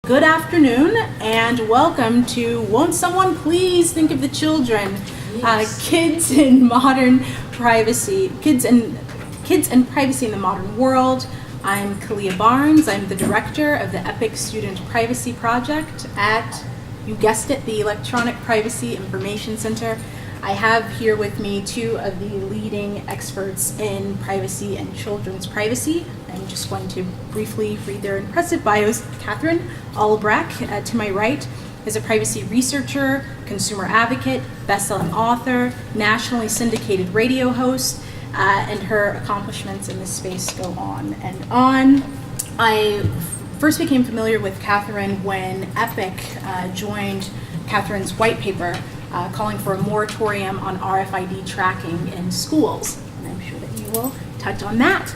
Good afternoon and welcome to Won't Someone Please Think of the Children? Kids and Modern Privacy. Kids and Privacy in the Modern World. I'm Khaliah Barnes. I'm the director of the EPIC Student Privacy Project at, you guessed it, the Electronic Privacy Information Center. I have here with me two of the leading experts in privacy and children's privacy. I'm just going to briefly read their impressive bios. Kathryn Albrecht, to my right, is a privacy researcher, consumer advocate, best-selling author, nationally syndicated radio host, and her accomplishments in this space go on and on. I first became familiar with Kathryn when EPIC joined Kathryn's white paper calling for a moratorium on RFID tracking in schools. And I'm sure that you will touch on that.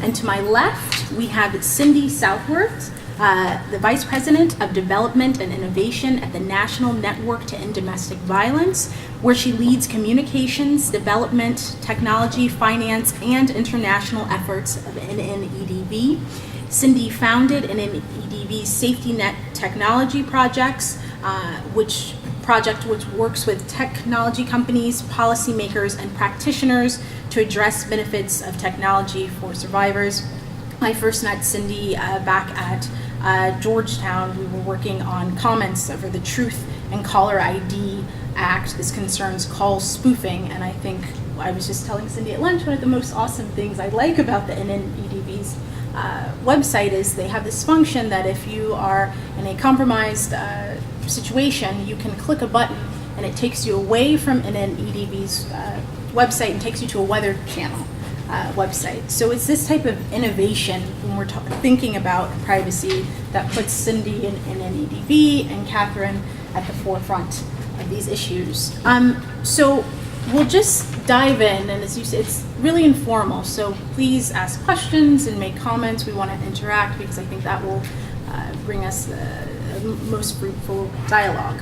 And to my left, we have Cindy Southworth, the Vice President of Development and Innovation at the National Network to End Domestic Violence, where she leads communications, development, technology, finance, and international efforts of NNEDV. Cindy founded NNEDV's Safety Net Technology Projects, which works with technology companies, policymakers, and practitioners to address benefits of technology for survivors. I first met Cindy back at Georgetown. We were working on comments over the Truth and Caller ID Act. This concerns call spoofing, and I think I was just telling Cindy at lunch, one of the most awesome things I like about the NNEDV's website is they have this function that if you are in a compromised situation, you can click a button and it takes you away from NNEDV's website and takes you to a Weather Channel website. So it's this type of innovation when we're thinking about privacy that puts Cindy in NNEDV and Kathryn at the forefront of these issues. So we'll just dive in, and as you said, it's really informal, so please ask questions and make comments. We want to interact because I think that will bring us the most fruitful dialogue.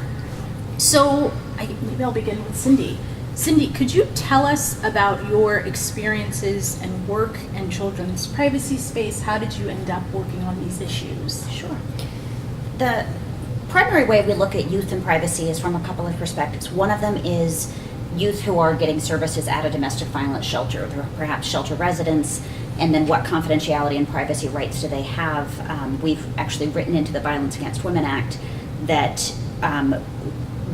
So maybe I'll begin with Cindy. Cindy, could you tell us about your experiences and work in children's privacy space? How did you end up working on these issues? Sure. The primary way we look at youth and privacy is from a couple of perspectives. One of them is youth who are getting services at a domestic violence shelter, or perhaps shelter residents, and then what confidentiality and privacy rights do they have? We've actually written into the Violence Against Women Act that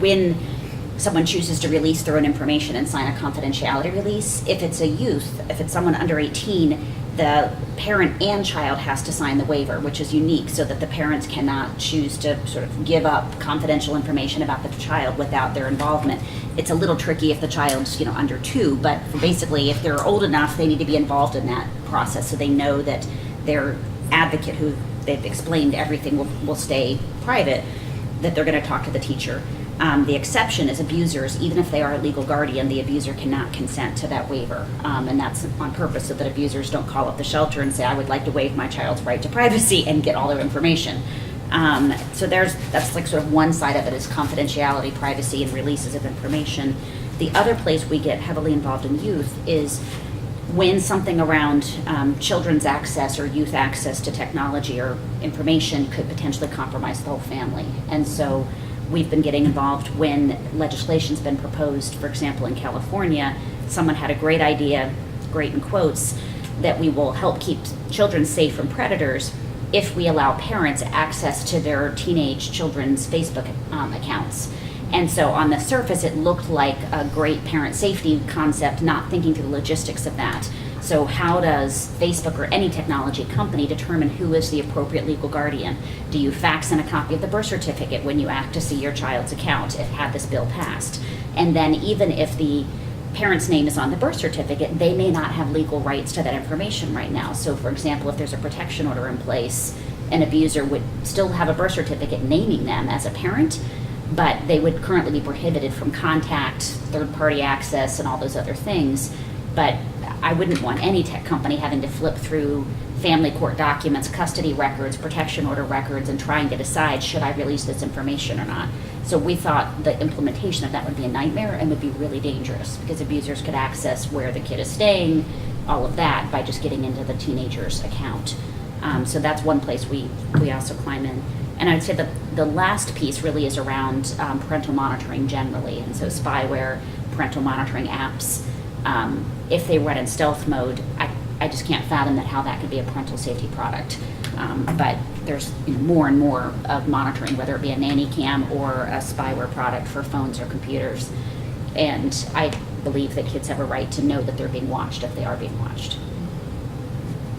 when someone chooses to release their own information and sign a confidentiality release, if it's a youth, if it's someone under 18, the parent and child has to sign the waiver, which is unique, so that the parents cannot choose to sort of give up confidential information about the child without their involvement. It's a little tricky if the child's under 2, but basically if they're old enough, they need to be involved in that process so they know that their advocate, who they've explained everything will stay private, that they're going to talk to the teacher. The exception is abusers. Even if they are a legal guardian, the abuser cannot consent to that waiver. And that's on purpose so that abusers don't call up the shelter and say, I would like to waive my child's right to privacy and get all their information. So that's like sort of one side of it is confidentiality, privacy, and releases of information. The other place we get heavily involved in youth is when something around children's access or youth access to technology or information could potentially compromise the whole family. And so we've been getting involved when legislation's been proposed. For example, in California, someone had a great idea, great in quotes, that we will help keep children safe from predators if we allow parents access to their teenage children's Facebook accounts. And so on the surface, it looked like a great parent safety concept, not thinking through the logistics of that. So how does Facebook or any technology company determine who is the appropriate legal guardian? Do you fax in a copy of the birth certificate when you act to see your child's account had this bill passed? And then even if the parent's name is on the birth certificate, they may not have legal rights to that information right now. So for example, if there's a protection order in place, an abuser would still have a birth certificate naming them as a parent, but they would currently be prohibited from contact, third-party access, and all those other things. But I wouldn't want any tech company having to flip through family court documents, custody records, protection order records, and trying to decide, should I release this information or not? So we thought the implementation of that would be a nightmare and would be really dangerous because abusers could access where the kid is staying, all of that, by just getting into the teenager's account. So that's one place we also climb in. And I'd say the last piece really is around parental monitoring generally, and so spyware, parental monitoring apps. If they run in stealth mode, I just can't fathom how that could be a parental safety product. But there's more and more of monitoring, whether it be a nanny cam or a spyware product for phones or computers. And I believe that kids have a right to know that they're being watched if they are being watched.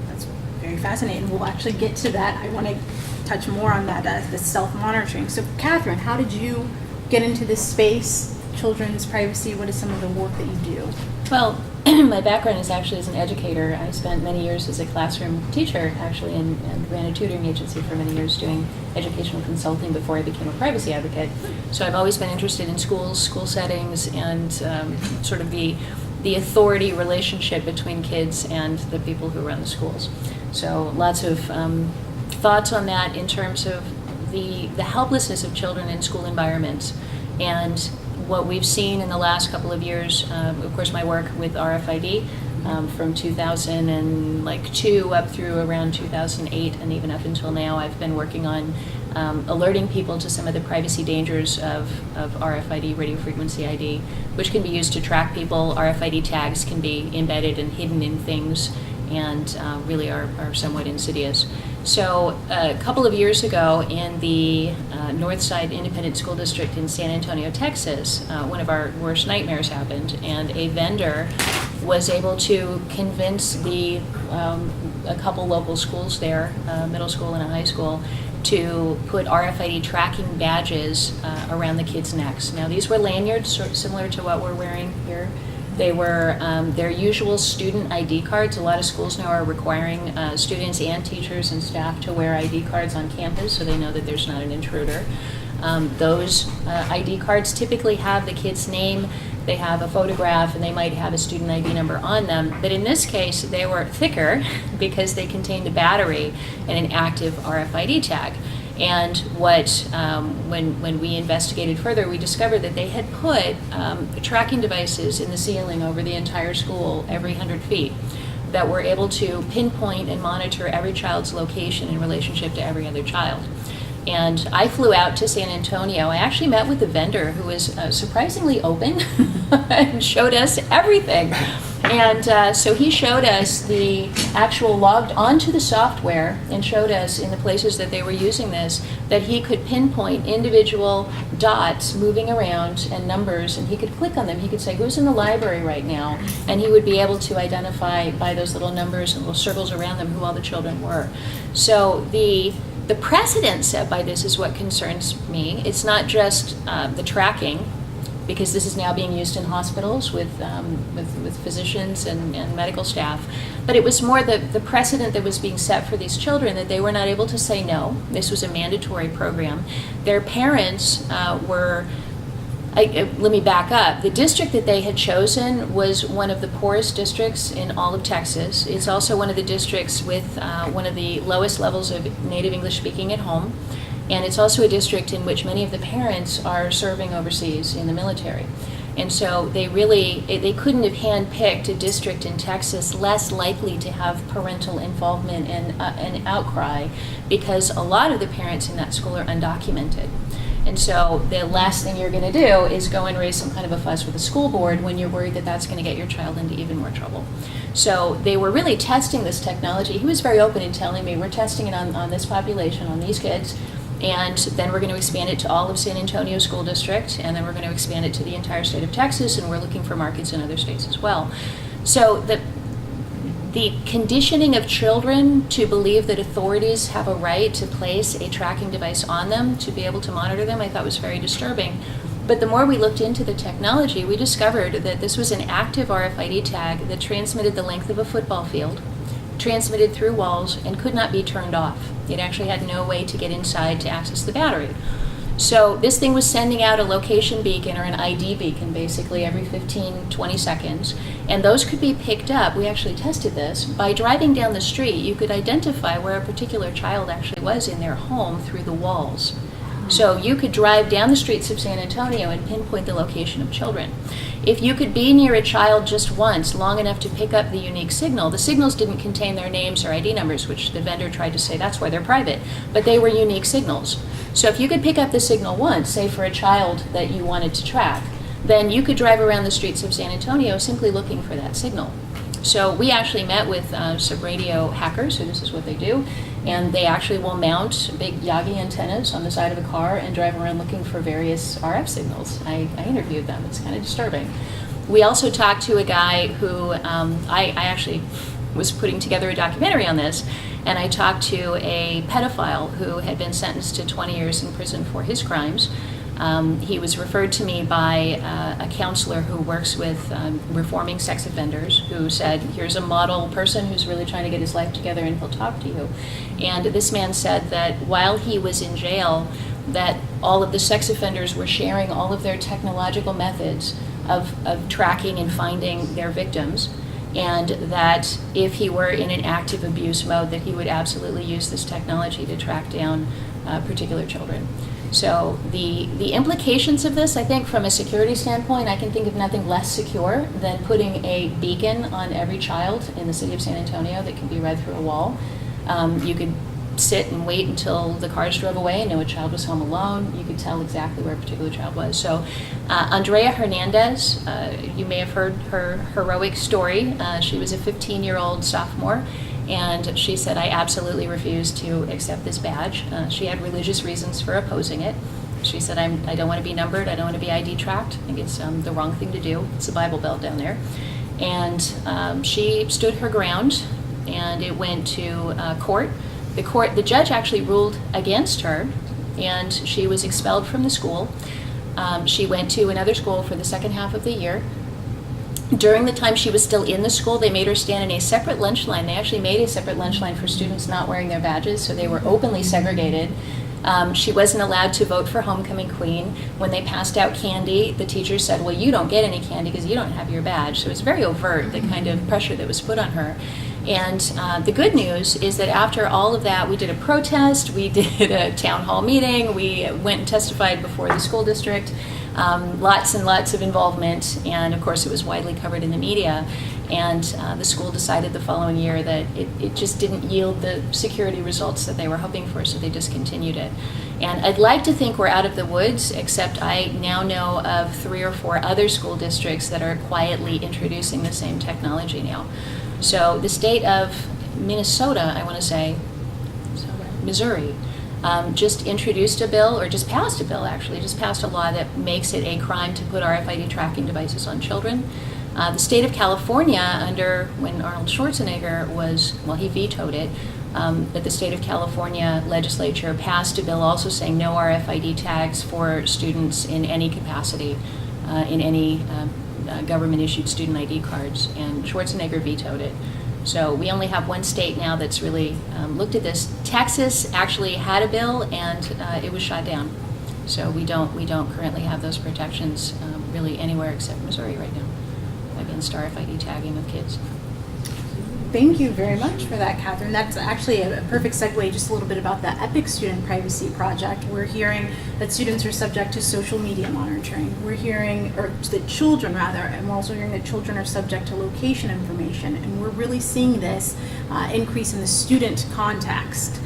That's very fascinating. We'll actually get to that. I want to touch more on that, the self-monitoring. So, Kathryn, how did you get into this space, children's privacy? What is some of the work that you do? Well, my background is actually as an educator. I spent many years as a classroom teacher, actually, and ran a tutoring agency for many years doing educational consulting before I became a privacy advocate. So I've always been interested in schools, school settings, and sort of the authority relationship between kids and the people who run the schools. So lots of thoughts on that in terms of the helplessness of children in school environments, and what we've seen in the last couple of years. Of course, my work with RFID from 2002 up through around 2008, and even up until now, I've been working on alerting people to some of the privacy dangers of RFID, radio frequency ID, which can be used to track people. RFID tags can be embedded and hidden in things, and really are somewhat insidious. So a couple of years ago in the Northside Independent School District in San Antonio, Texas, one of our worst nightmares happened, and a vendor was able to convince a couple local schools there, middle school and a high school, to put RFID tracking badges around the kids' necks. Now, these were lanyards similar to what we're wearing here. They were their usual student ID cards. A lot of schools now are requiring students and teachers and staff to wear ID cards on campus so they know that there's not an intruder. Those ID cards typically have the kid's name, they have a photograph, and they might have a student ID number on them. But in this case, they were thicker because they contained a battery and an active RFID tag. And when we investigated further, we discovered that they had put tracking devices in the ceiling over the entire school every 100 feet that were able to pinpoint and monitor every child's location in relationship to every other child. And I flew out to San Antonio. I actually met with the vendor, who was surprisingly open and showed us everything. And so he showed us the actual logged onto the software and showed us in the places that they were using this that he could pinpoint individual dots moving around and numbers, and he could click on them. He could say, who's in the library right now? And he would be able to identify by those little numbers and little circles around them who all the children were. So the precedent set by this is what concerns me. It's not just the tracking, because this is now being used in hospitals with physicians and medical staff. But it was more the precedent that was being set for these children, that they were not able to say no. This was a mandatory program. Their parents let me back up. The district that they had chosen was one of the poorest districts in all of Texas. It's also one of the districts with one of the lowest levels of native English speaking at home. And it's also a district in which many of the parents are serving overseas in the military. And so they couldn't have handpicked a district in Texas less likely to have parental involvement and outcry, because a lot of the parents in that school are undocumented. And so the last thing you're going to do is go and raise some kind of a fuss with the school board when you're worried that that's going to get your child into even more trouble. So they were really testing this technology. He was very open in telling me, we're testing it on this population, on these kids, and then we're going to expand it to all of San Antonio School District, and then we're going to expand it to the entire state of Texas, and we're looking for markets in other states as well. So the conditioning of children to believe that authorities have a right to place a tracking device on them to be able to monitor them, I thought was very disturbing. But the more we looked into the technology, we discovered that this was an active RFID tag that transmitted the length of a football field, transmitted through walls, and could not be turned off. It actually had no way to get inside to access the battery. So this thing was sending out a location beacon or an ID beacon basically every 15, 20 seconds. And those could be picked up, we actually tested this, by driving down the street. You could identify where a particular child actually was in their home through the walls. So you could drive down the streets of San Antonio and pinpoint the location of children. If you could be near a child just once, long enough to pick up the unique signal, the signals didn't contain their names or ID numbers, which the vendor tried to say that's why they're private, but they were unique signals. So if you could pick up the signal once, say for a child that you wanted to track, then you could drive around the streets of San Antonio simply looking for that signal. So we actually met with some radio hackers, so this is what they do, and they actually will mount big Yagi antennas on the side of a car and drive around looking for various RF signals. I interviewed them. It's kind of disturbing. We also talked to a guy who, I actually was putting together a documentary on this, and I talked to a pedophile who had been sentenced to 20 years in prison for his crimes. He was referred to me by a counselor who works with reforming sex offenders, who said, here's a model person who's really trying to get his life together and he'll talk to you. And this man said that while he was in jail, that all of the sex offenders were sharing all of their technological methods of tracking and finding their victims, and that if he were in an active abuse mode, that he would absolutely use this technology to track down particular children. So the implications of this, I think from a security standpoint, I can think of nothing less secure than putting a beacon on every child in the city of San Antonio that can be read through a wall. You could sit and wait until the cars drove away and know a child was home alone. You could tell exactly where a particular child was. So Andrea Hernandez, you may have heard her heroic story. She was a 15-year-old sophomore, and she said, I absolutely refuse to accept this badge. She had religious reasons for opposing it. She said, I don't want to be numbered, I don't want to be ID tracked. I think it's the wrong thing to do. It's a Bible Belt down there. And she stood her ground, and it went to court. The judge actually ruled against her, and she was expelled from the school. She went to another school for the second half of the year. During the time she was still in the school, they made her stand in a separate lunch line. They actually made a separate lunch line for students not wearing their badges, so they were openly segregated. She wasn't allowed to vote for homecoming queen. When they passed out candy, the teachers said, well, you don't get any candy because you don't have your badge. So it was very overt, the kind of pressure that was put on her. And the good news is that after all of that, we did a protest, we did a town hall meeting, we went and testified before the school district, lots and lots of involvement, and of course it was widely covered in the media. And the school decided the following year that it just didn't yield the security results that they were hoping for, so they discontinued it. And I'd like to think we're out of the woods, except I now know of 3 or 4 other school districts that are quietly introducing the same technology now. So the state of Minnesota, I want to say, Missouri, just introduced a bill, or just passed a bill actually, just passed a law that makes it a crime to put RFID tracking devices on children. The state of California, when Arnold Schwarzenegger he vetoed it, but the state of California legislature passed a bill also saying no RFID tags for students in any capacity, in any government-issued student ID cards, and Schwarzenegger vetoed it. So we only have one state now that's really looked at this. Texas actually had a bill, and it was shot down. So we don't currently have those protections really anywhere except Missouri right now against RFID tagging of kids. Thank you very much for that, Kathryn. That's actually a perfect segue, just a little bit about the EPIC Student Privacy Project. We're hearing that students are subject to social media monitoring. We're hearing, or the children rather, and we're also hearing that children are subject to location information. And we're really seeing this increase in the student context.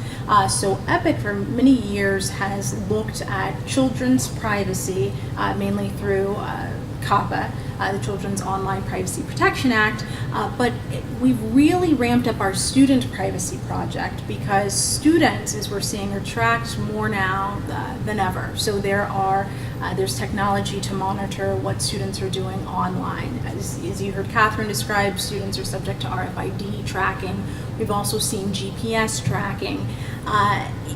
So EPIC for many years has looked at children's privacy, mainly through COPPA, the Children's Online Privacy Protection Act, but we've really ramped up our student privacy project because students, as we're seeing, are tracked more now than ever. So there's technology to monitor what students are doing online. As you heard Kathryn describe, students are subject to RFID tracking. We've also seen GPS tracking.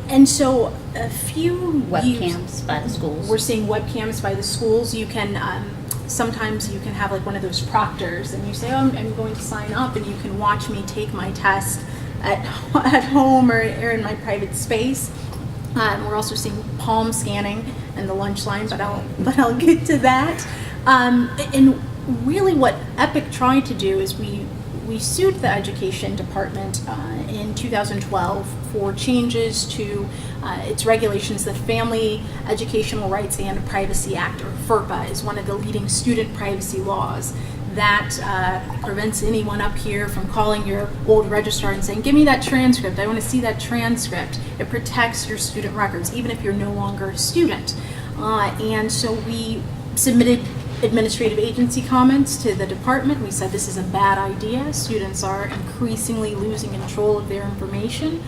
And so a few webcams by the schools. We're seeing webcams by the schools. You can sometimes you can have like one of those proctors, and you say, oh, I'm going to sign up, and you can watch me take my test at home or in my private space. We're also seeing palm scanning and the lunch line, but I'll get to that. And really, what EPIC tried to do is we sued the education department in 2012 for changes to its regulations. The Family Educational Rights and Privacy Act, or FERPA, is one of the leading student privacy laws that prevents anyone up here from calling your old registrar and saying, give me that transcript, I want to see that transcript. It protects your student records, even if you're no longer a student. And so we submitted administrative agency comments to the department. We said this is a bad idea. Students are increasingly losing control of their information.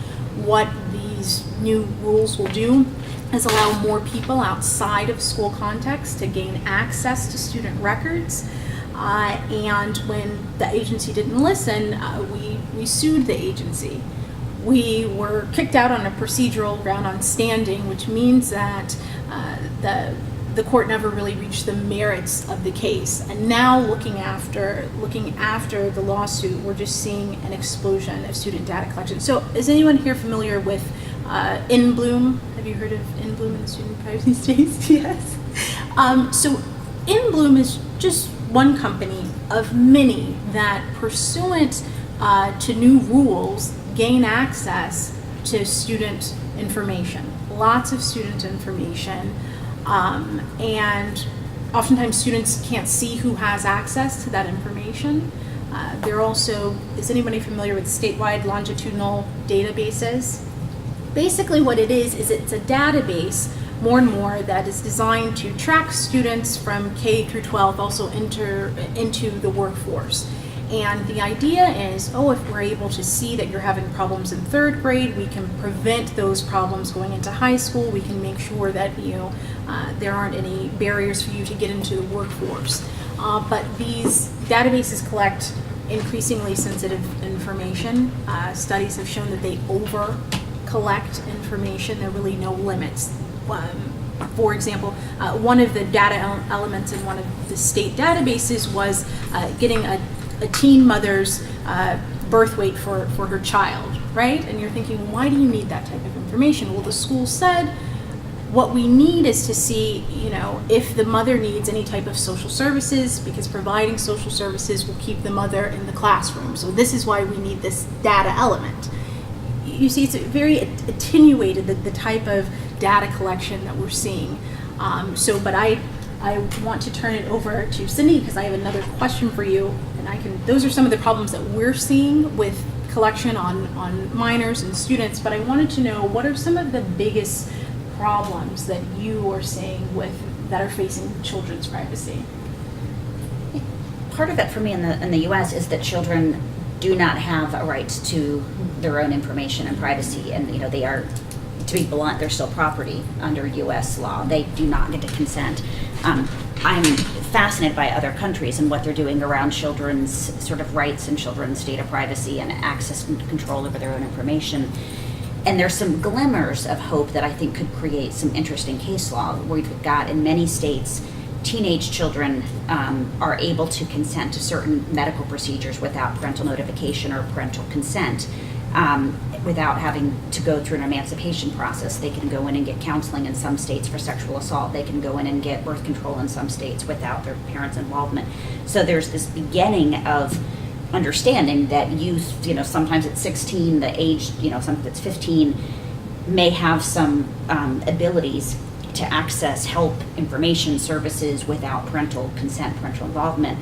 What these new rules will do is allow more people outside of school context to gain access to student records. And when the agency didn't listen, we sued the agency. We were kicked out on a procedural ground on standing, which means that the court never really reached the merits of the case. And now looking after the lawsuit, we're just seeing an explosion of student data collection. So is anyone here familiar with In Bloom? Have you heard of In Bloom in the student privacy space? Yes. So In Bloom is just one company of many that, pursuant to new rules, gain access to student information. Lots of student information. And oftentimes students can't see who has access to that information. They're also, is anybody familiar with statewide longitudinal databases? Basically what it is it's a database more and more that is designed to track students from K through 12 also enter into the workforce. And the idea is, if we're able to see that you're having problems in third grade, we can prevent those problems going into high school. We can make sure that there aren't any barriers for you to get into the workforce. But these databases collect increasingly sensitive information. Studies have shown that they over-collect information. There are really no limits. For example, one of the data elements in one of the state databases was getting a teen mother's birth weight for her child, right? And you're thinking, why do you need that type of information? Well, the school said, what we need is to see, if the mother needs any type of social services, because providing social services will keep the mother in the classroom. So this is why we need this data element. You see, it's very attenuated, the type of data collection that we're seeing. But I want to turn it over to Cindy because I have another question for you, and those are some of the problems that we're seeing with collection on minors and students, but I wanted to know, what are some of the biggest problems that you are seeing that are facing children's privacy? Part of it for me in the U.S. is that children do not have a right to their own information and privacy, and they are, to be blunt, they're still property under U.S. law. They do not get to consent. I'm fascinated by other countries and what they're doing around children's sort of rights and children's data privacy and access and control over their own information. And there's some glimmers of hope that I think could create some interesting case law. We've got in many states, teenage children are able to consent to certain medical procedures without parental notification or parental consent. Without having to go through an emancipation process. They can go in and get counseling in some states for sexual assault. They can go in and get birth control in some states without their parents' involvement. So there's this beginning of understanding that youth, sometimes at 16, the age, something that's 15, may have some abilities to access help, information, services without parental consent, parental involvement.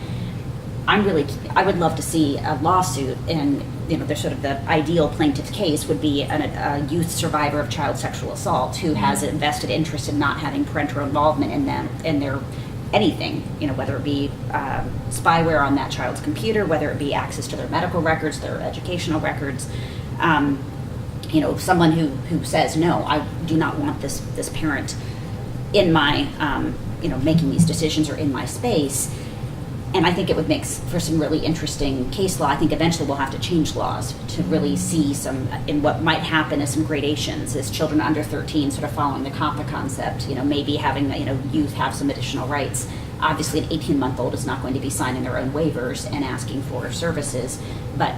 I would love to see a lawsuit, and there's sort of the ideal plaintiff case would be a youth survivor of child sexual assault who has a vested interest in not having parental involvement in their anything, whether it be spyware on that child's computer, whether it be access to their medical records, their educational records. Someone who says, no, I do not want this parent in my, making these decisions or in my space. And I think it would make for some really interesting case law. I think eventually we'll have to change laws to really see in what might happen as some gradations, as children under 13 sort of following the COPPA concept, maybe having, youth have some additional rights. Obviously, an 18-month-old is not going to be signing their own waivers and asking for services, but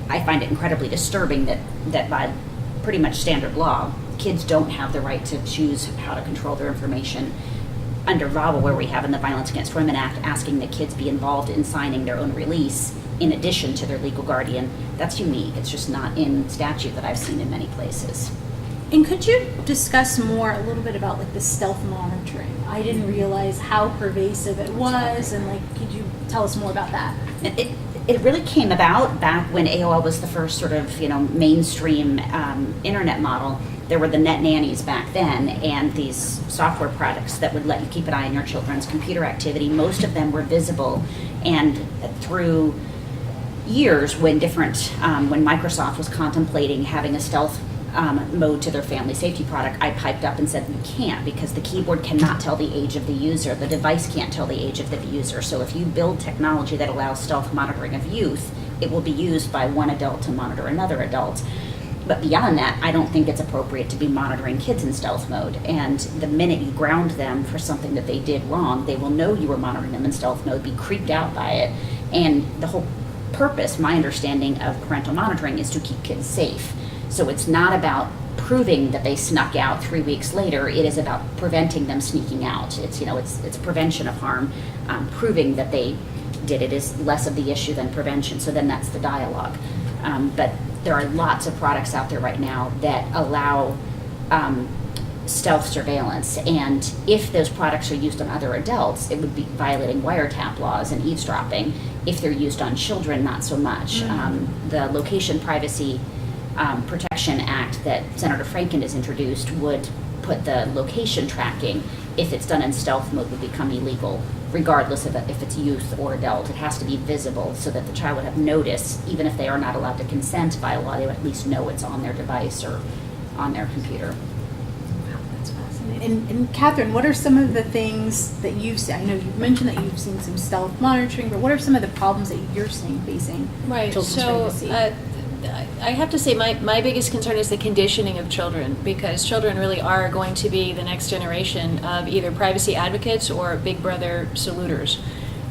I find it incredibly disturbing that by pretty much standard law, kids don't have the right to choose how to control their information. Under VAWA, where we have in the Violence Against Women Act, asking that kids be involved in signing their own release in addition to their legal guardian, that's unique. It's just not in statute that I've seen in many places. And could you discuss more a little bit about the stealth monitoring? I didn't realize how pervasive it was, and could you tell us more about that. It really came about back when AOL was the first sort of, mainstream internet model. There were the net nannies back then, and these software products that would let you keep an eye on your children's computer activity. Most of them were visible, and through years when Microsoft was contemplating having a stealth mode to their family safety product, I piped up and said, we can't, because the keyboard cannot tell the age of the user. The device can't tell the age of the user. So if you build technology that allows stealth monitoring of youth, it will be used by one adult to monitor another adult. But beyond that, I don't think it's appropriate to be monitoring kids in stealth mode. And the minute you ground them for something that they did wrong, they will know you were monitoring them in stealth mode, be creeped out by it. And the whole purpose, my understanding of parental monitoring, is to keep kids safe. So it's not about proving that they snuck out 3 weeks later. It is about preventing them sneaking out. It's prevention of harm. Proving that they did it is less of the issue than prevention. So then that's the dialogue. But there are lots of products out there right now that allow stealth surveillance, and if those products are used on other adults, it would be violating wiretap laws and eavesdropping. If they're used on children, not so much. The Location Privacy Protection Act that Senator Franken has introduced would put the location tracking, if it's done in stealth mode, would become illegal, regardless of if it's youth or adult. It has to be visible so that the child would have notice, even if they are not allowed to consent by law, they would at least know it's on their device or on their computer. Wow, that's fascinating. And Kathryn, what are some of the things that you've seen? I know you've mentioned that you've seen some stealth monitoring, but what are some of the problems that you're seeing facing children's privacy? I have to say my biggest concern is the conditioning of children, because children really are going to be the next generation of either privacy advocates or Big Brother saluters.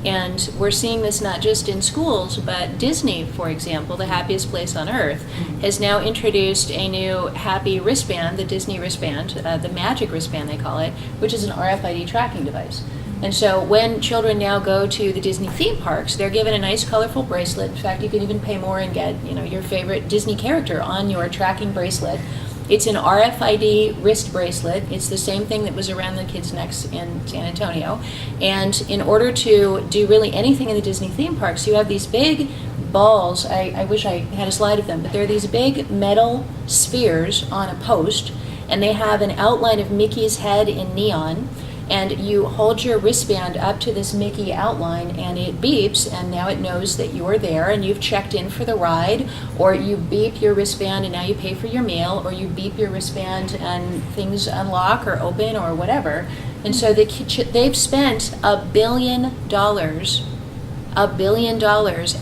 And we're seeing this not just in schools, but Disney, for example, the happiest place on earth, has now introduced a new happy wristband, the Disney wristband, the magic wristband they call it, which is an RFID tracking device. And so when children now go to the Disney theme parks, they're given a nice colorful bracelet. In fact, you can even pay more and get, your favorite Disney character on your tracking bracelet. It's an RFID wrist bracelet. It's the same thing that was around the kids' necks in San Antonio. And in order to do really anything in the Disney theme parks, you have these big balls. I wish I had a slide of them, but they're these big metal spheres on a post, and they have an outline of Mickey's head in neon. And you hold your wristband up to this Mickey outline, and it beeps, and now it knows that you're there and you've checked in for the ride, or you beep your wristband and now you pay for your meal, or you beep your wristband and things unlock or open or whatever. And so they've spent $1 billion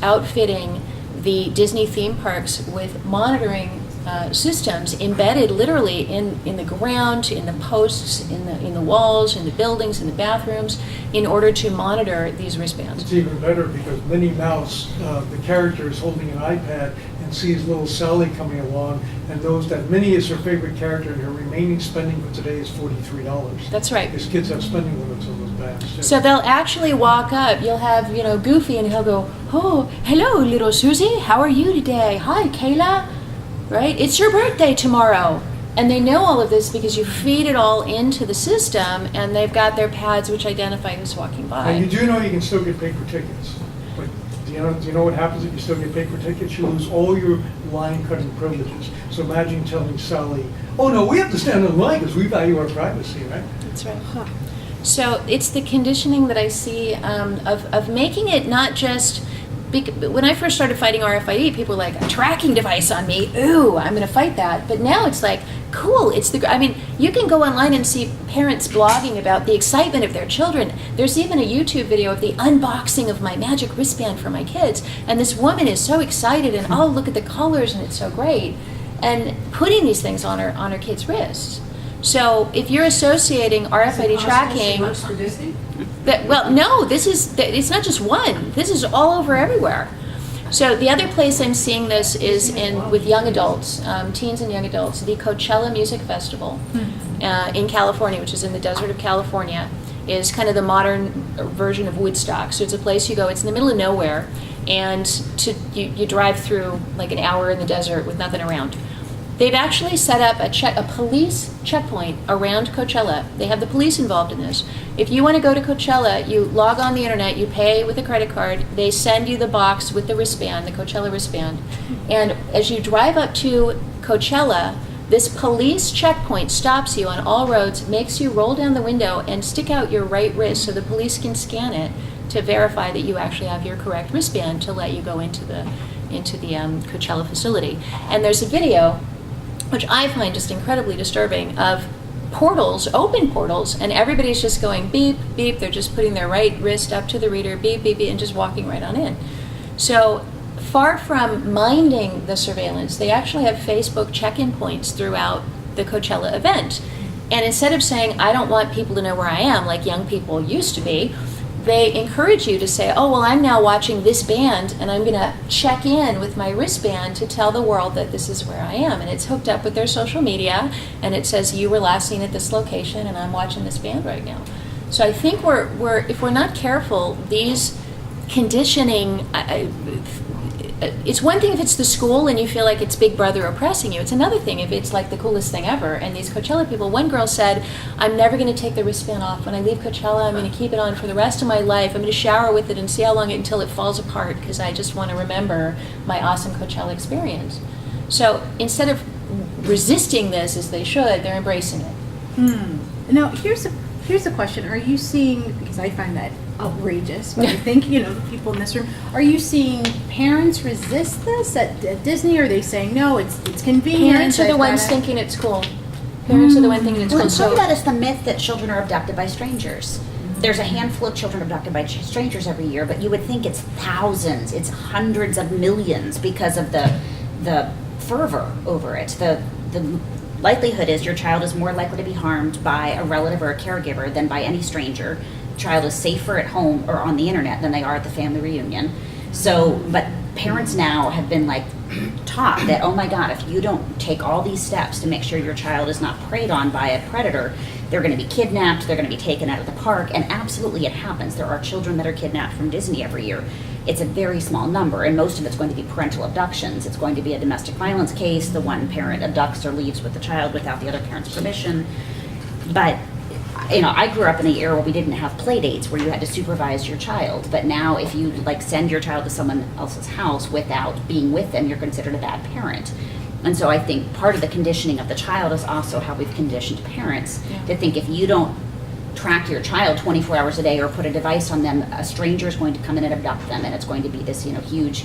outfitting the Disney theme parks with monitoring systems embedded literally in the ground, in the posts, in the walls, in the buildings, in the bathrooms, in order to monitor these wristbands. It's even better because Minnie Mouse, the character, is holding an iPad and sees little Sally coming along and knows that Minnie is her favorite character, and her remaining spending for today is $43. That's right. Because kids have spending limits on those bands too. So they'll actually walk up. You'll have, Goofy, and he'll go, "Oh, hello, little Susie. How are you today? Hi, Kayla. Right? It's your birthday tomorrow." And they know all of this because you feed it all into the system, and they've got their pads which identify who's walking by. And you do know you can still get paper tickets. But do you know what happens if you still get paper tickets? You lose all your line cutting privileges. So imagine telling Sally, "Oh no, we have to stand in line because we value our privacy," right? That's right. Huh. So it's the conditioning that I see of making it not just. When I first started fighting RFID, people were like, "A tracking device on me, ooh, I'm going to fight that." But now it's like, cool, you can go online and see parents blogging about the excitement of their children. There's even a YouTube video of the unboxing of my magic wristband for my kids, and this woman is so excited, and oh, look at the colors, and it's so great, and putting these things on her kids' wrists. So if you're associating RFID tracking, for Disney? no, it's not just one. This is all over everywhere. So the other place I'm seeing this is with young adults, teens and young adults. The Coachella Music Festival in California, which is in the desert of California, is kind of the modern version of Woodstock. So it's a place you go. It's in the middle of nowhere, and you drive through like an hour in the desert with nothing around. they've actually set up a police checkpoint around Coachella. They have the police involved in this. If you want to go to Coachella, you log on the internet, you pay with a credit card, they send you the box with the wristband, the Coachella wristband, and as you drive up to Coachella, this police checkpoint stops you on all roads, makes you roll down the window and stick out your right wrist so the police can scan it to verify that you actually have your correct wristband to let you go into the Coachella facility. And there's a video, which I find just incredibly disturbing, of portals, open portals, and everybody's just going beep, beep. They're just putting their right wrist up to the reader, beep, beep, beep, and just walking right on in. So far from minding the surveillance, they actually have Facebook check-in points throughout the Coachella event. And instead of saying, I don't want people to know where I am, like young people used to be, they encourage you to say, oh, well, I'm now watching this band, and I'm going to check in with my wristband to tell the world that this is where I am. And it's hooked up with their social media, and it says, you were last seen at this location, and I'm watching this band right now. So I think if we're not careful, these conditioning, it's one thing if it's the school and you feel like it's Big Brother oppressing you. It's another thing if it's like the coolest thing ever. And these Coachella people, one girl said, I'm never going to take the wristband off. When I leave Coachella, I'm going to keep it on for the rest of my life. I'm going to shower with it and see how long until it falls apart, because I just want to remember my awesome Coachella experience. So instead of resisting this as they should, they're embracing it. Now, here's a question. Are you seeing, because I find that outrageous, but I think, the people in this room, are you seeing parents resist this at Disney? Or are they saying, no, it's convenient? Parents are the ones thinking it's cool. Parents are the ones thinking it's Well, cool. part of that is the myth that children are abducted by strangers. There's a handful of children abducted by strangers every year, but you would think it's thousands, it's hundreds of millions because of the fervor over it. The likelihood is your child is more likely to be harmed by a relative or a caregiver than by any stranger. Child is safer at home or on the internet than they are at the family reunion. So, but parents now have been taught that, oh my God, if you don't take all these steps to make sure your child is not preyed on by a predator, they're going to be kidnapped, they're going to be taken out of the park, and absolutely it happens. There are children that are kidnapped from Disney every year. It's a very small number, and most of it's going to be parental abductions. It's going to be a domestic violence case. The one parent abducts or leaves with the child without the other parent's permission. But I grew up in an era where we didn't have play dates where you had to supervise your child. But now if you send your child to someone else's house without being with them, you're considered a bad parent. And so I think part of the conditioning of the child is also how we've conditioned parents to think if you don't track your child 24 hours a day or put a device on them, a stranger is going to come in and abduct them, and it's going to be this huge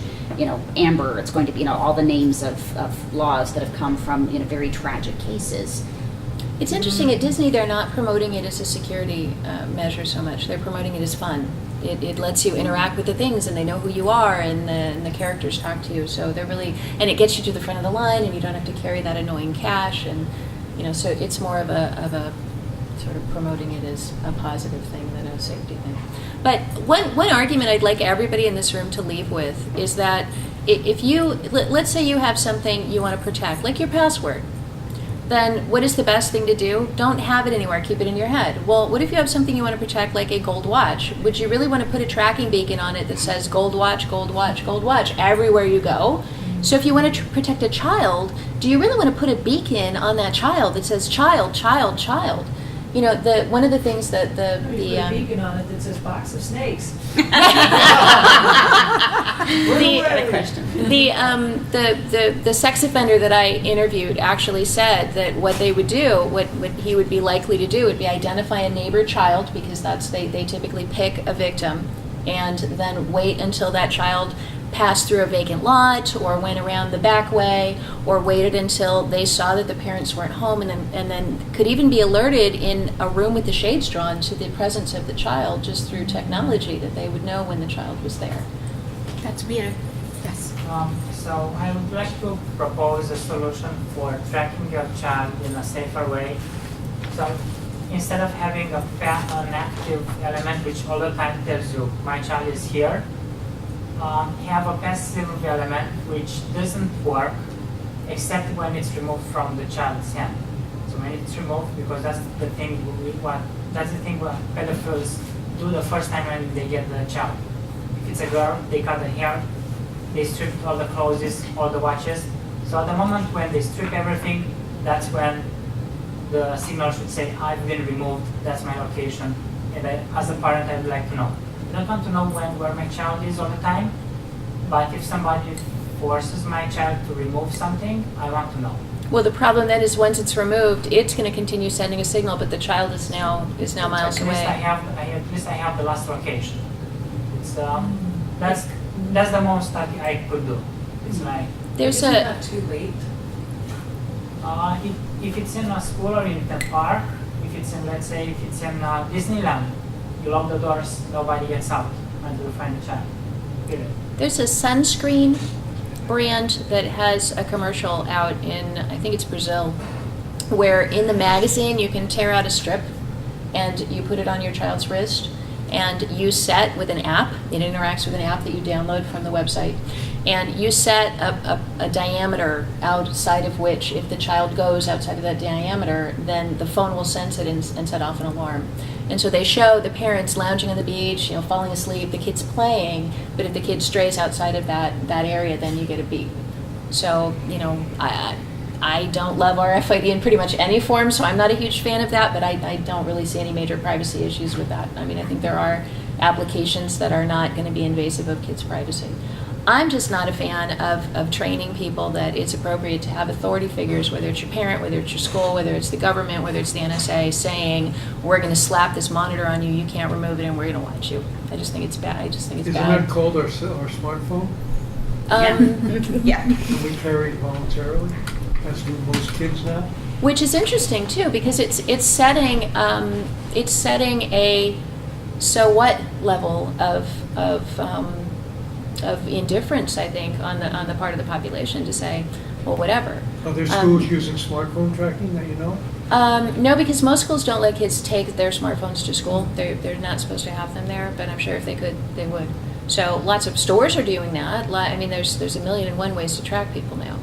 Amber, it's going to be all the names of laws that have come from very tragic cases. It's interesting, at Disney they're not promoting it as a security measure so much. They're promoting it as fun. It lets you interact with the things, and they know who you are, and the characters talk to you. So they're really, and it gets you to the front of the line, and you don't have to carry that annoying cash, and so it's more of a sort of promoting it as a positive thing than a safety thing. But one argument I'd like everybody in this room to leave with is that if let's say you have something you want to protect, like your password, then what is the best thing to do? Don't have it anywhere, keep it in your head. Well, what if you have something you want to protect, like a gold watch? Would you really want to put a tracking beacon on it that says gold watch, gold watch, gold watch everywhere you go? So if you want to protect a child, do you really want to put a beacon on that child that says child, child, child? One of the things that put a beacon on it that says box of snakes. The sex offender that I interviewed actually said that what they would do, what he would be likely to do, would be identify a neighbor child, because they typically pick a victim, and then wait until that child passed through a vacant lot or went around the back way or waited until they saw that the parents weren't home, and then could even be alerted in a room with the shades drawn to the presence of the child just through technology, that they would know when the child was there. That's beautiful. Yes. So I would like to propose a solution for tracking your child in a safer way. So instead of having an active element which all the time tells you my child is here, have a passive element which doesn't work except when it's removed from the child's hand. So when it's removed, because that's the thing what pedophiles do the first time when they get the child. If it's a girl, they cut the hair, they strip all the clothes, all the watches. So at the moment when they strip everything, that's when the signal should say, I've been removed, that's my location. And as a parent, I would like to know. I don't want to know where my child is all the time, but if somebody forces my child to remove something, I want to know. Well, the problem then is once it's removed, it's going to continue sending a signal, but the child is now miles At away. least I have the last location. It's that's the most that I could do. It's like There's Isn't a that too late? if it's in a school or in a park, if it's in, let's say, if it's in Disneyland, you lock the doors, nobody gets out until you find the child. Period. There's a sunscreen brand that has a commercial out in, I think it's Brazil, where in the magazine you can tear out a strip and you put it on your child's wrist and you set with an app, it interacts with an app that you download from the website, and you set a diameter outside of which, if the child goes outside of that diameter, then the phone will sense it and set off an alarm. And so they show the parents lounging on the beach, falling asleep, the kids playing, but if the kid strays outside of that area, then you get a beep. So, I don't love RFID in pretty much any form, so I'm not a huge fan of that, but I don't really see any major privacy issues with that. I mean, I think there are applications that are not going to be invasive of kids' privacy. I'm just not a fan of training people that it's appropriate to have authority figures, whether it's your parent, whether it's your school, whether it's the government, whether it's the NSA, saying, we're going to slap this monitor on you, you can't remove it, and we're going to watch you. I just think it's bad. Isn't that called our smartphone? Yeah. And we carry it voluntarily, as do most kids now? Which is interesting too, because it's setting a so what level of indifference, I think, on the part of the population to say, well, whatever. Are there schools using smartphone tracking that you know? No, because most schools don't let kids take their smartphones to school. They're not supposed to have them there, but I'm sure if they could, they would. So lots of stores are doing that. I mean, there's 1,000,001 ways to track people now.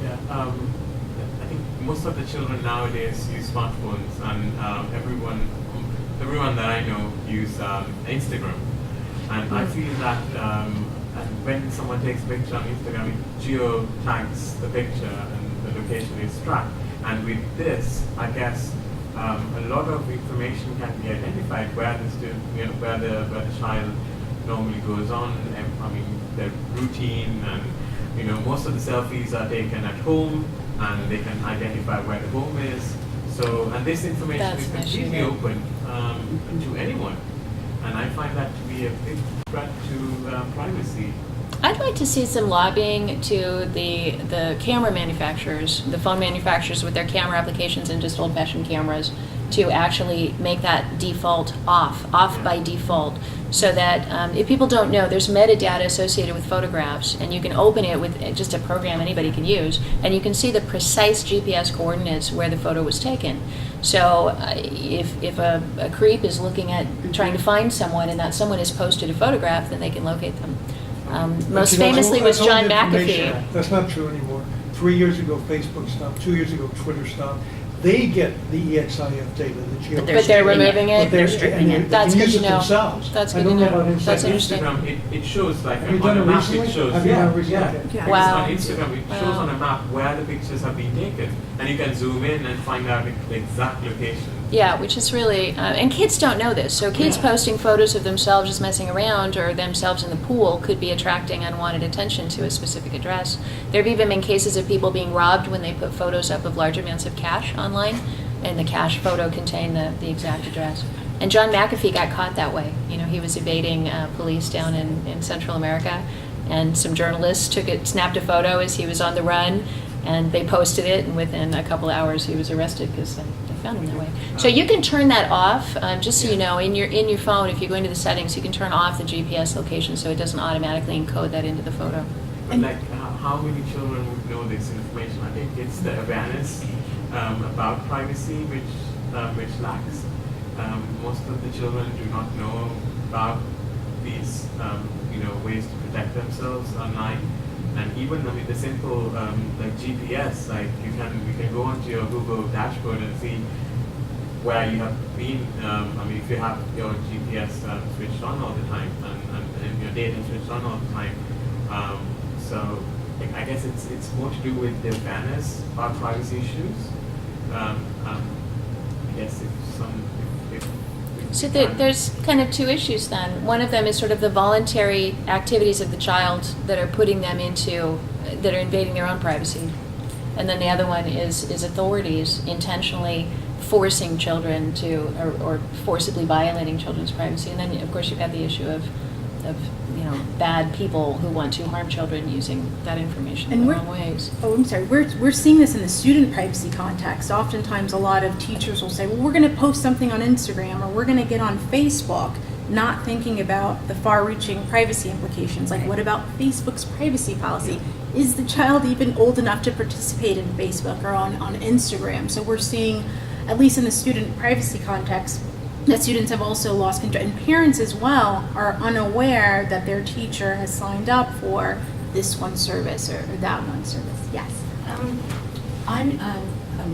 Yeah, I think most of the children nowadays use smartphones, and everyone that I know use Instagram. And I feel that when someone takes a picture on Instagram, it geo-tags the picture and the location is tracked. And with this, I guess a lot of information can be identified where the child normally goes on. I mean, their routine, and most of the selfies are taken at home, and they can identify where the home is. So, and this information is completely open to anyone. And I find that to be a big threat to privacy. I'd like to see some lobbying to the camera manufacturers, the phone manufacturers with their camera applications and just old-fashioned cameras, to actually make that default off by default, so that if people don't know, there's metadata associated with photographs, and you can open it with just a program anybody can use, and you can see the precise GPS coordinates where the photo was taken. So if a creep is looking at trying to find someone, and that someone has posted a photograph, then they can locate them. Most famously was John McAfee. That's not true anymore. 3 years ago, Facebook stopped. 2 years ago, Twitter stopped. They get the EXIF data, the geo. But they're removing it? They're stripping it. That's good to know. Themselves. That's I good to don't know know. about Instagram. That's interesting. Instagram, it shows like Have you on done a it map. recently? It shows. Have you done it recently? Yeah. Okay. Yeah. Wow. On Instagram, it shows on a map where the pictures have been taken, and you can zoom in and find out the exact location. Yeah, which is really, and kids don't know this, so kids posting photos of themselves just messing around or themselves in the pool could be attracting unwanted attention to a specific address. There have even been cases of people being robbed when they put photos up of large amounts of cash online, and the cash photo contained the exact address. And John McAfee got caught that way. He was evading police down in Central America, and some journalists snapped a photo as he was on the run, and they posted it, and within a couple hours he was arrested because they found him that way. So you can turn that off, just so you know, in your phone, if you go into the settings, you can turn off the GPS location so it doesn't automatically encode that into the photo. But how many children would know this information? I think it's the awareness about privacy which lacks. Most of the children do not know about these ways to protect themselves online. And even the simple like GPS, like you can go onto your Google dashboard and see where you have been. If you have your GPS switched on all the time and your data switched on all the time, so like, I guess it's more to do with the awareness about privacy issues. I guess if So there's kind of two issues then. One of them is sort of the voluntary activities of the child that are putting them into, that are invading their own privacy. And then the other one is authorities intentionally forcing children to, or forcibly violating children's privacy. And then, of course, you've got the issue of bad people who want to harm children using that information in the wrong ways. Oh, I'm sorry. We're seeing this in the student privacy context. Oftentimes, a lot of teachers will say, well, we're going to post something on Instagram or we're going to get on Facebook, not thinking about the far-reaching privacy implications. Like, what about Facebook's privacy policy? Is the child even old enough to participate in Facebook or on Instagram? So we're seeing, at least in the student privacy context, that students have also lost control, and parents as well are unaware that their teacher has signed up for this one service or that one service. Yes. I'm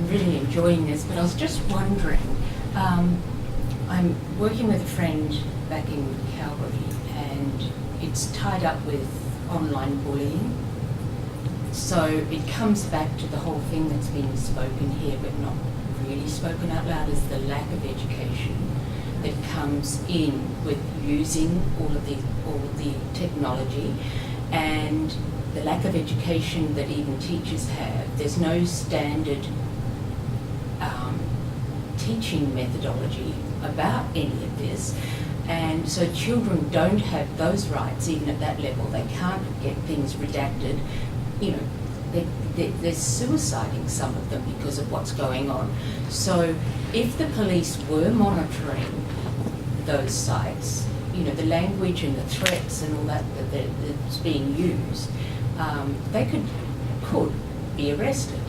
really enjoying this, but I was just wondering, I'm working with a friend back in Calgary, and it's tied up with online bullying. So it comes back to the whole thing that's been spoken here but not really spoken out loud, is the lack of education that comes in with using all of the technology, and the lack of education that even teachers have. There's no standard teaching methodology about any of this, and so children don't have those rights even at that level. They can't get things redacted. They're suiciding, some of them, because of what's going on. So if the police were monitoring those sites, the language and the threats and all that's being used, they could be arrested,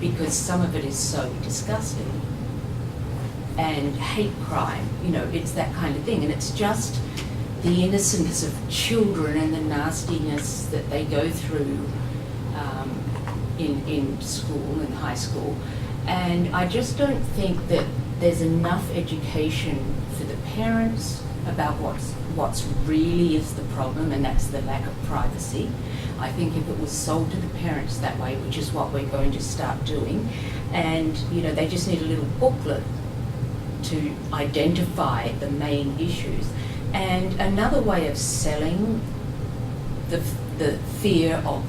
because some of it is so disgusting. And hate crime, it's that kind of thing. And it's just the innocence of children and the nastiness that they go through in school and high school. And I just don't think that there's enough education for the parents about what's really is the problem, and that's the lack of privacy. I think if it was sold to the parents that way, which is what we're going to start doing, and they just need a little booklet to identify the main issues. And another way of selling the fear of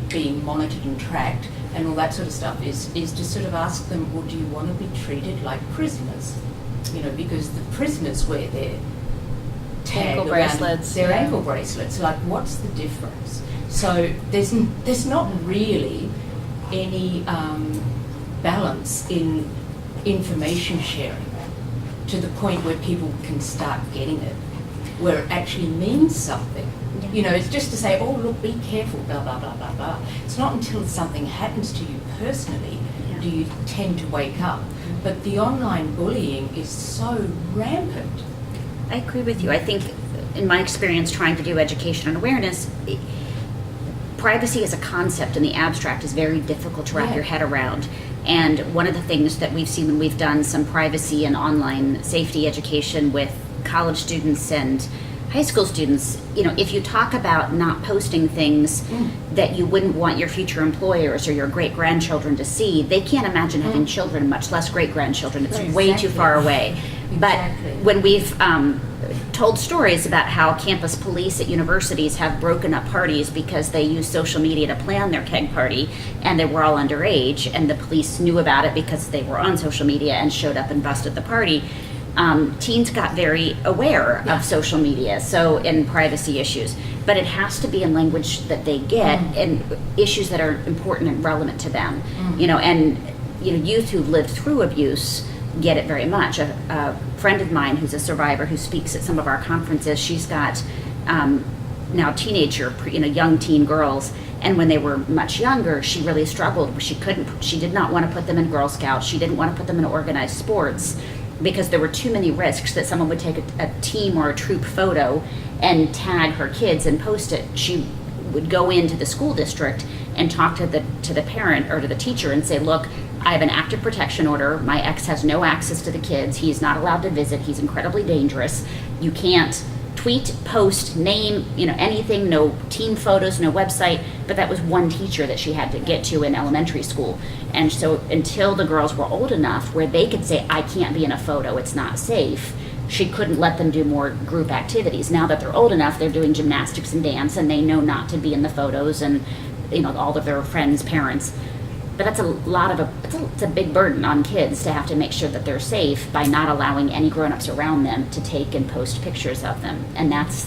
being monitored and tracked and all that sort of stuff is to sort of ask them, well, do you want to be treated like prisoners? Because the prisoners wear their tag ankle around bracelets. their ankle bracelets. Like, what's the difference? So there's not really any balance in information sharing to the point where people can start getting it, where it actually means something. It's just to say, oh, look, be careful, blah, blah, blah, blah, blah. It's not until something happens to you personally do you tend to wake up. But the online bullying is so rampant. I agree with you. I think, in my experience trying to do education and awareness, privacy as a concept in the abstract is very difficult to wrap your head around. And one of the things that we've seen when we've done some privacy and online safety education with college students and high school students, if you talk about not posting things that you wouldn't want your future employers or your great-grandchildren to see, they can't imagine having children, much less great-grandchildren. It's way too far away. But when we've told stories about how campus police at universities have broken up parties because they use social media to plan their keg party, and they were all underage, and the police knew about it because they were on social media and showed up and busted the party, teens got very aware of social media, in privacy issues. But it has to be in language that they get and issues that are important and relevant to them. Youth who've lived through abuse get it very much. A friend of mine who's a survivor who speaks at some of our conferences, she's got now teenager, young teen girls, and when they were much younger, she really struggled. She did not want to put them in Girl Scouts. She didn't want to put them in organized sports because there were too many risks that someone would take a team or a troop photo and tag her kids and post it. She would go into the school district and talk to the parent or to the teacher and say, look, I have an active protection order. My ex has no access to the kids. He's not allowed to visit. He's incredibly dangerous. You can't tweet, post, name, anything, no team photos, no website, but that was one teacher that she had to get to in elementary school. And so until the girls were old enough where they could say, I can't be in a photo, it's not safe, she couldn't let them do more group activities. Now that they're old enough, they're doing gymnastics and dance, and they know not to be in the photos, and all of their friends' parents. But that's it's a big burden on kids to have to make sure that they're safe by not allowing any grown-ups around them to take and post pictures of them. And that's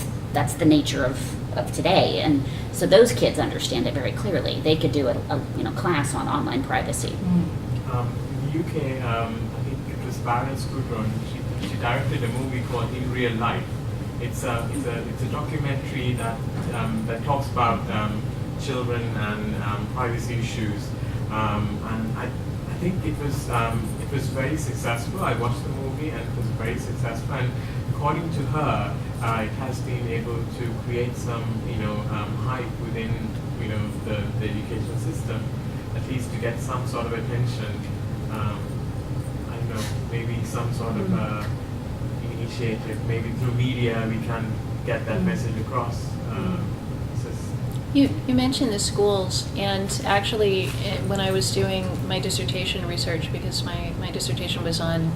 the nature of today. And so those kids understand it very clearly. They could do a class on online privacy. In the UK, I think it was Baron Scudron. She directed a movie called In Real Life. It's a documentary that talks about children and privacy issues. And I think it was very successful. I watched the movie and it was very successful. And according to her, it has been able to create some hype within the education system, at least to get some sort of attention. I don't know, maybe some sort of initiative. Maybe through media we can get that message across. You mentioned the schools, and actually when I was doing my dissertation research, because my dissertation was on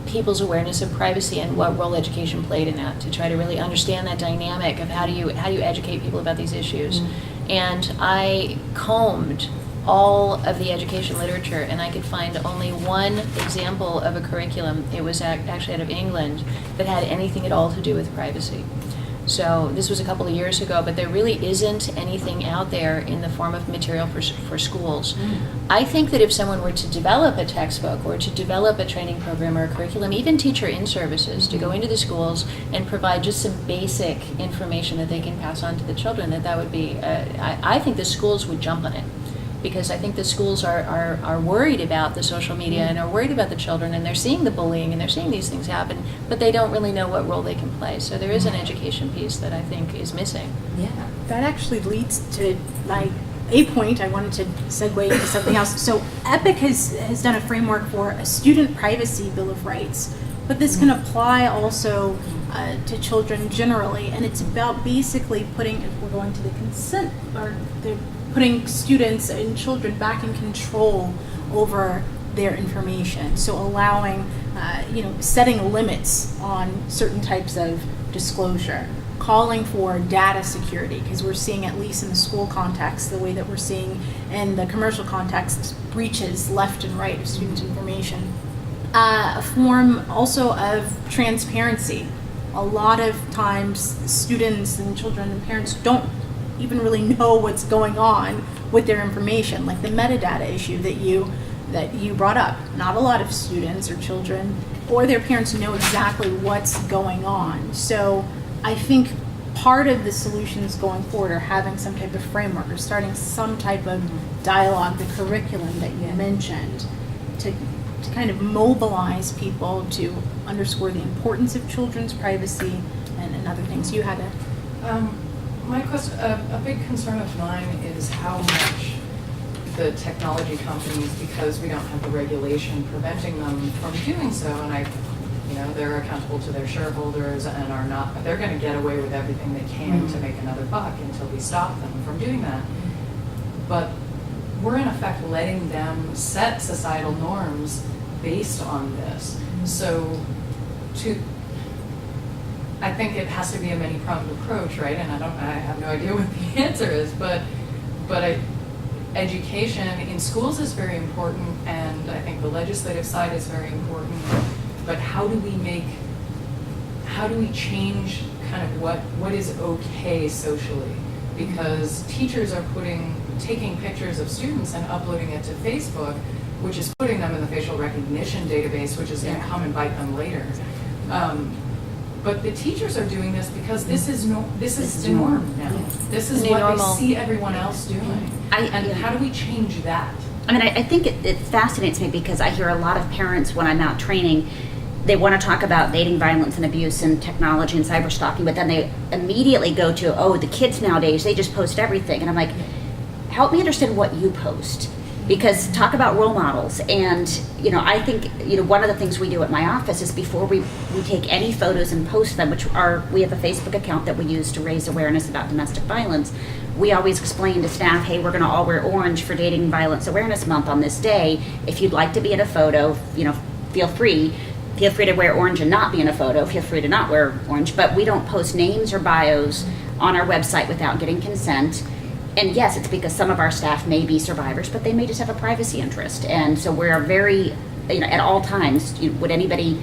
people's awareness of privacy and what role education played in that, to try to really understand that dynamic of how do you educate people about these issues. And I combed all of the education literature, and I could find only one example of a curriculum. It was actually out of England that had anything at all to do with privacy. So this was a couple of years ago, but there really isn't anything out there in the form of material for schools. I think that if someone were to develop a textbook or to develop a training program or a curriculum, even teacher in-services, to go into the schools and provide just some basic information that they can pass on to the children, that would be, I think the schools would jump on it. Because I think the schools are worried about the social media and are worried about the children, and they're seeing the bullying and they're seeing these things happen, but they don't really know what role they can play. So there is an education piece that I think is missing. Yeah. That actually leads to a point. I wanted to segue into something else. So EPIC has done a framework for a student privacy bill of rights, but this can apply also to children generally, and it's about basically putting, if we're going to the consent, or putting students and children back in control over their information. So allowing, setting limits on certain types of disclosure, calling for data security, because we're seeing, at least in the school context, the way that we're seeing in the commercial context, breaches left and right of student information. A form also of transparency. A lot of times students and children and parents don't even really know what's going on with their information, like the metadata issue that you brought up. Not a lot of students or children or their parents know exactly what's going on. So I think part of the solutions going forward are having some type of framework or starting some type of dialogue, the curriculum that you mentioned, to kind of mobilize people to underscore the importance of children's privacy and other things. You had a... My question, a big concern of mine is how much the technology companies, because we don't have the regulation preventing them from doing so, and they're accountable to their shareholders and are not, they're going to get away with everything they can to make another buck until we stop them from doing that. But we're in effect letting them set societal norms based on this. So I think it has to be a many-pronged approach, right? And I have no idea what the answer is, but education in schools is very important, and I think the legislative side is very important. But how do we change kind of what is okay socially? Because teachers are taking pictures of students and uploading it to Facebook, which is putting them in the facial recognition database, which is going to come and bite them later. But the teachers are doing this because this is the norm now. This is what they see everyone else doing. And how do we change that? I think it fascinates me because I hear a lot of parents when I'm out training, they want to talk about dating violence and abuse and technology and cyber stalking, but then they immediately go to, the kids nowadays, they just post everything. And I'm like, help me understand what you post. Because talk about role models, and I think one of the things we do at my office is before we take any photos and post them, we have a Facebook account that we use to raise awareness about domestic violence. We always explain to staff, hey, we're going to all wear orange for Dating Violence Awareness Month on this day. If you'd like to be in a photo, feel free to wear orange and not be in a photo. Feel free to not wear orange, but we don't post names or bios on our website without getting consent. And yes, it's because some of our staff may be survivors, but they may just have a privacy interest. And so we're very, at all times, would anybody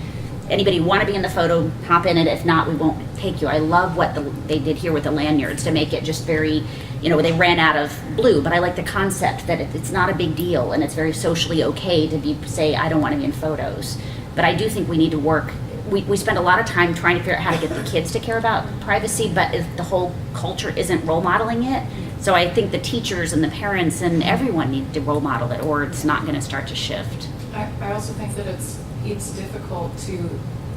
want to be in the photo, hop in it. If not, we won't take you. I love what they did here with the lanyards to make it just very, they ran out of blue, but I like the concept that it's not a big deal and it's very socially okay to say, I don't want to be in photos. But I do think we need to work. We spend a lot of time trying to figure out how to get the kids to care about privacy, but if the whole culture isn't role modeling it. So I think the teachers and the parents and everyone need to role model it, or it's not going to start to shift. I also think that it's difficult to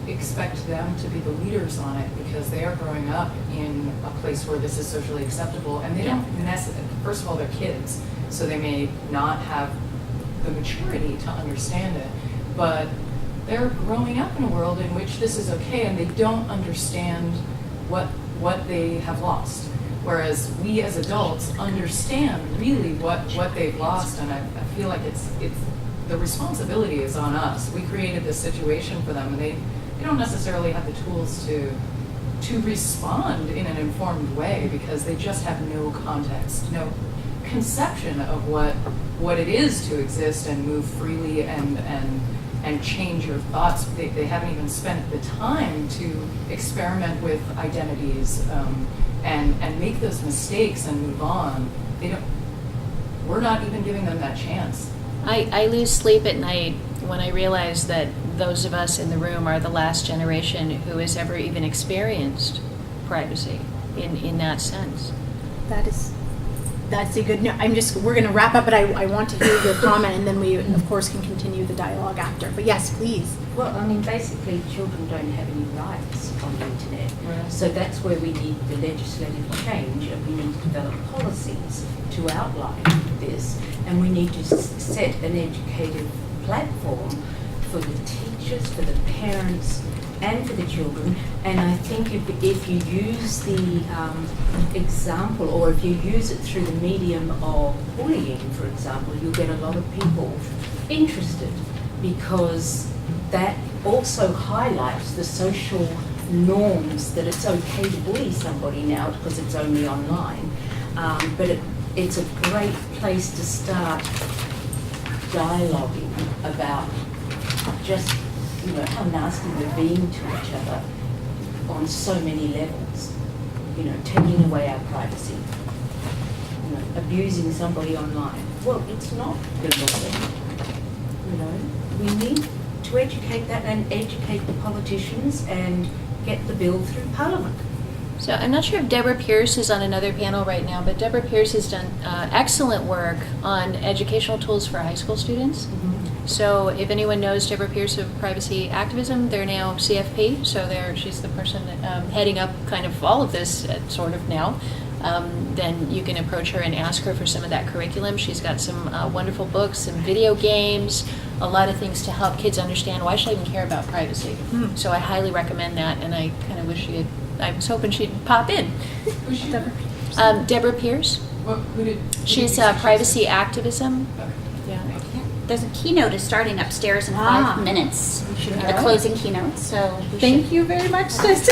expect them to be the leaders on it because they are growing up in a place where this is socially acceptable, and they don't necessarily. First of all, they're kids, so they may not have the maturity to understand it, but they're growing up in a world in which this is okay, and they don't understand what they have lost. Whereas we as adults understand really what they've lost, and I feel like it's the responsibility is on us. We created this situation for them, and they don't necessarily have the tools to respond in an informed way because they just have no context, no conception of what it is to exist and move freely and change your thoughts. They haven't even spent the time to experiment with identities and make those mistakes and move on. We're not even giving them that chance. I lose sleep at night when I realize that those of us in the room are the last generation who has ever even experienced privacy in that sense. That's a good note. We're going to wrap up, but I want to hear your comment, and then we, of course, can continue the dialogue after. But yes, please. Well, basically, children don't have any rights on the internet. Right. So that's where we need the legislative change, and we need to develop policies to outline this. And we need to set an educative platform for the teachers, for the parents, and for the children. And I think if you use the example, or if you use it through the medium of bullying, for example, you'll get a lot of people interested, because that also highlights the social norms that it's okay to bully somebody now because it's only online. But it's a great place to start dialoguing about just how nasty we're being to each other on so many levels. Taking away our privacy, abusing somebody online. Well, it's not good thing. We need to educate that and educate the politicians and get the bill through Parliament. So I'm not sure if Deborah Pierce is on another panel right now, but Deborah Pierce has done excellent work on educational tools for high school students. Mm-hmm. So if anyone knows Deborah Pierce of Privacy Activism, they're now CFP, so she's the person heading up kind of all of this sort of now. Then you can approach her and ask her for some of that curriculum. She's got some wonderful books, some video games, a lot of things to help kids understand why should I even care about privacy. So I highly recommend that, and I kind of wish I was hoping she'd pop in. Who's she? Deborah Pierce. She's Privacy Activism. Okay. Yeah. There's a keynote is starting upstairs in 5 minutes. The closing keynote. So Thank you very much, Justice.